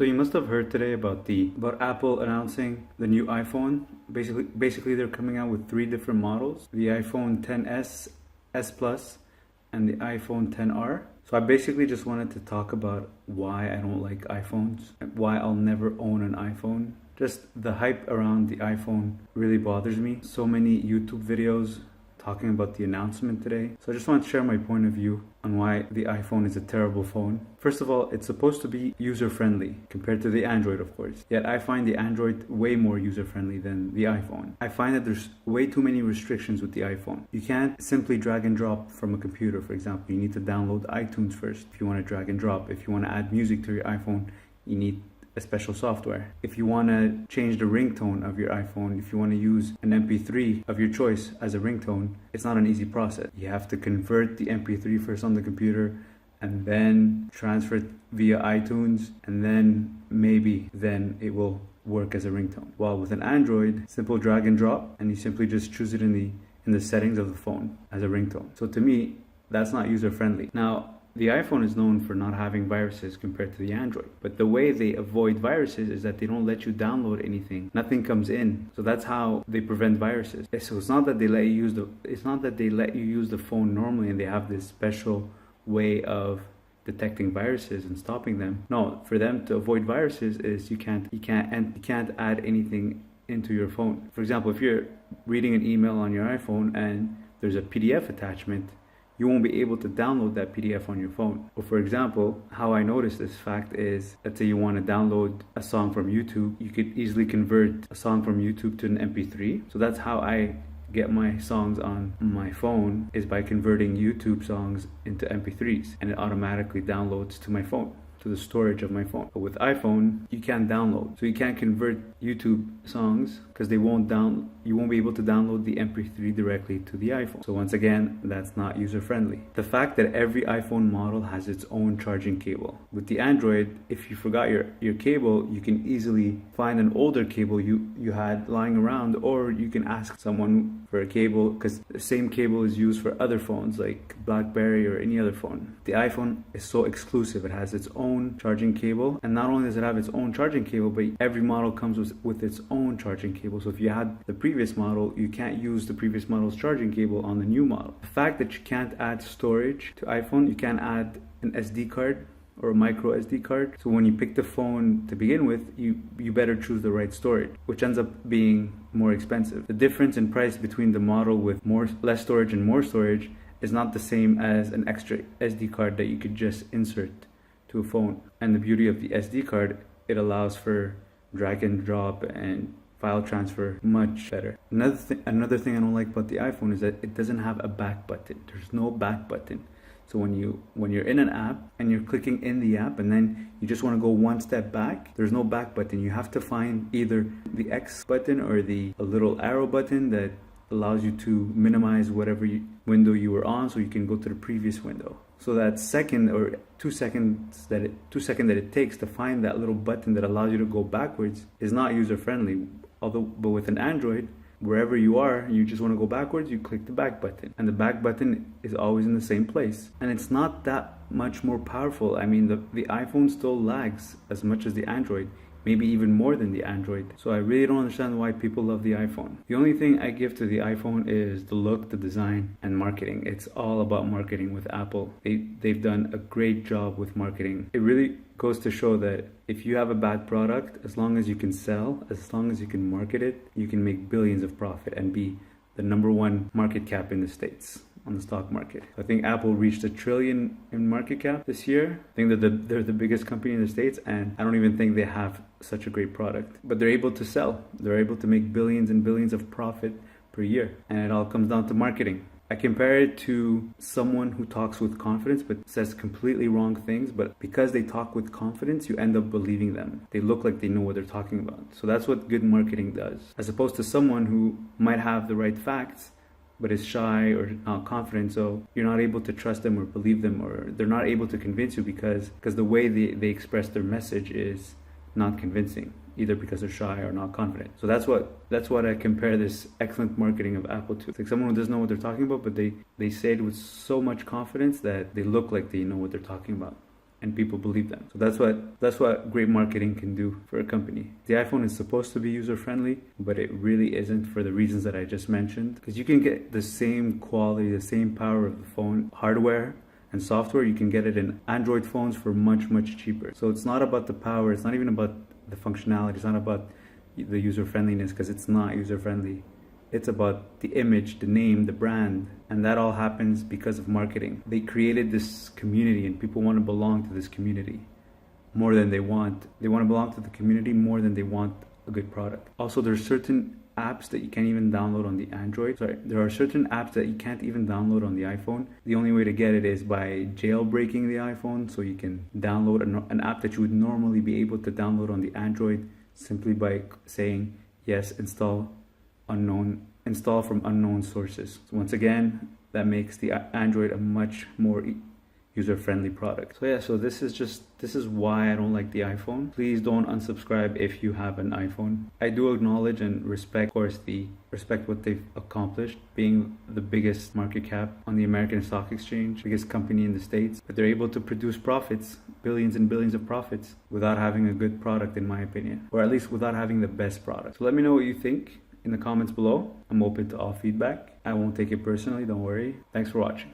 So you must have heard today about Apple announcing the new iPhone. Basically they're coming out with three different models: the iPhone XS, S Plus, and the iPhone XR. So I basically just wanted to talk about why I don't like iPhones, why I'll never own an iPhone. Just the hype around the iPhone really bothers me. So many YouTube videos talking about the announcement today. So I just want to share my point of view on why the iPhone is a terrible phone. First of all, it's supposed to be user-friendly compared to the Android, of course. Yet I find the Android way more user-friendly than the iPhone. I find that there's way too many restrictions with the iPhone. You can't simply drag and drop from a computer, for example. You need to download iTunes first if you want to drag and drop. If you want to add music to your iPhone, you need a special software. If you want to change the ringtone of your iPhone, if you want to use an MP3 of your choice as a ringtone, it's not an easy process. You have to convert the MP3 first on the computer and then transfer it via iTunes, and then it will work as a ringtone. While with an Android, simple drag and drop, and you simply just choose it in the settings of the phone as a ringtone. So to me, that's not user friendly. Now, the iPhone is known for not having viruses compared to the Android, but the way they avoid viruses is that they don't let you download anything. Nothing comes in, so that's how they prevent viruses. So it's not that they let you use the phone normally and they have this special way of detecting viruses and stopping them. No, for them to avoid viruses is you can't add anything into your phone. For example, if you're reading an email on your iPhone and there's a PDF attachment, you won't be able to download that PDF on your phone. Or for example, how I noticed this fact is, let's say you want to download a song from YouTube, you could easily convert a song from YouTube to an MP3. So that's how I get my songs on my phone, is by converting YouTube songs into MP3s, and it automatically downloads to my phone, to the storage of my phone. But with iPhone, you can't download. So you can't convert YouTube songs because you won't be able to download the MP3 directly to the iPhone. So once again, that's not user friendly. The fact that every iPhone model has its own charging cable. With the Android, if you forgot your cable, you can easily find an older cable you had lying around, or you can ask someone for a cable, because the same cable is used for other phones like BlackBerry or any other phone. The iPhone is so exclusive. It has its own charging cable, and not only does it have its own charging cable, but every model comes with its own charging cable. So if you had the previous model, you can't use the previous model's charging cable on the new model. The fact that you can't add storage to iPhone, you can't add an SD card or a micro SD card. So when you pick the phone to begin with, you better choose the right storage, which ends up being more expensive. The difference in price between the model with less storage and more storage is not the same as an extra SD card that you could just insert to a phone. And the beauty of the SD card, it allows for drag and drop and file transfer much better. Another thing I don't like about the iPhone is that it doesn't have a back button. There's no back button. So when you're in an app and you're clicking in the app and then you just want to go one step back, there's no back button. You have to find either the X button or a little arrow button that allows you to minimize whatever window you were on, so you can go to the previous window. So that second or 2 seconds that it takes to find that little button that allows you to go backwards is not user friendly. But with an Android, wherever you are, you just want to go backwards, you click the back button, and the back button is always in the same place, and it's not that much more powerful. I mean, the iPhone still lags as much as the Android, maybe even more than the Android. So I really don't understand why people love the iPhone. The only thing I give to the iPhone is the look, the design, and marketing. It's all about marketing with Apple. They've done a great job with marketing. It really goes to show that if you have a bad product, as long as you can sell, as long as you can market it, you can make billions of profit and be the #1 market cap in the States on the stock market. I think Apple reached $1 trillion in market cap this year. I think that they're the biggest company in the States, and I don't even think they have such a great product. But they're able to sell. They're able to make billions and billions of profit per year. And it all comes down to marketing. I compare it to someone who talks with confidence but says completely wrong things, but because they talk with confidence, you end up believing them. They look like they know what they're talking about. So that's what good marketing does. As opposed to someone who might have the right facts, but is shy or not confident, so you're not able to trust them or believe them, or they're not able to convince you because the way they express their message is not convincing, either because they're shy or not confident. So that's what I compare this excellent marketing of Apple to. It's like someone who doesn't know what they're talking about, but they say it with so much confidence that they look like they know what they're talking about. and people believe them. So that's what great marketing can do for a company. The iPhone is supposed to be user friendly, but it really isn't for the reasons that I just mentioned. Because you can get the same quality, the same power of the phone, hardware and software, you can get it in Android phones for much cheaper. So it's not about the power, it's not even about the functionality, it's not about the user friendliness, because it's not user friendly. It's about the image, the name, the brand, and that all happens because of marketing. They created this community and people want to belong to this community more than they want to belong to the community more than they want a good product. Also, there's certain apps that you can't even download on the Android. There are certain apps that you can't even download on the iPhone. The only way to get it is by jailbreaking the iPhone, so you can download an app that you would normally be able to download on the Android simply by saying, yes, install from unknown sources. So once again, that makes the Android a much more user-friendly product. So this is why I don't like the iPhone. Please don't unsubscribe if you have an iPhone. I do acknowledge and respect, of course, respect what they've accomplished, being the biggest market cap on the American Stock Exchange, biggest company in the States, but they're able to produce profits, billions and billions of profits, without having a good product, in my opinion, or at least without having the best product. So let me know what you think in the comments below. I'm open to all feedback. I won't take it personally, don't worry. Thanks for watching.